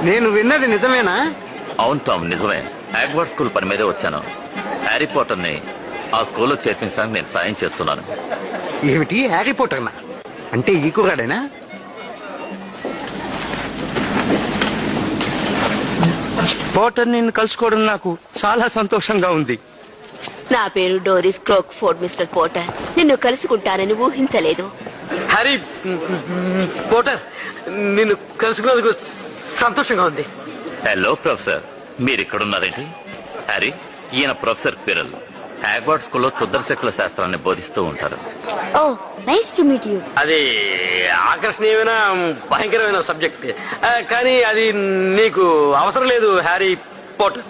నేను విన్నది నిజమేనా? అవును టామ్, నిజమే. యాగ్వర్డ్ స్కూల్ పని మీదే వచ్చాను. హ్యారీ పాటర్ ని ఆ స్కూల్లో చేర్పించడానికి నేను సాయం చేస్తున్నాను. ఏమిటి, హ్యారీ పోటర్నా? అంటే ఈ కుర్రాడేనా? పోటర్ నిన్ను కలుసుకోవడం నాకు చాలా సంతోషంగా ఉంది. నా పేరు డోరిస్ క్రోక్ఫోర్డ్ మిస్టర్ పోటర్. నిన్ను కలుసుకుంటానని ఊహించలేదు. హ్యారీ పోటర్, నిన్ను కలుసుకున్నందుకు సంతోషంగా ఉంది. హలో ప్రొఫెసర్, మీరు ఇక్కడున్నారేంటి? హ్యారీ, ఈయన ప్రొఫెసర్ క్విరల్. హ్యాగ్వార్డ్ స్కూల్లో క్షుద్రశక్తుల శాస్త్రాన్ని బోధిస్తూ ఉంటారు. ఓ, నైస్ టు మీట్ యు. అది ఆకర్షణీయమైన భయంకరమైన సబ్జెక్ట్, కానీ అది నీకు అవసరం లేదు హ్యారీ పోటర్.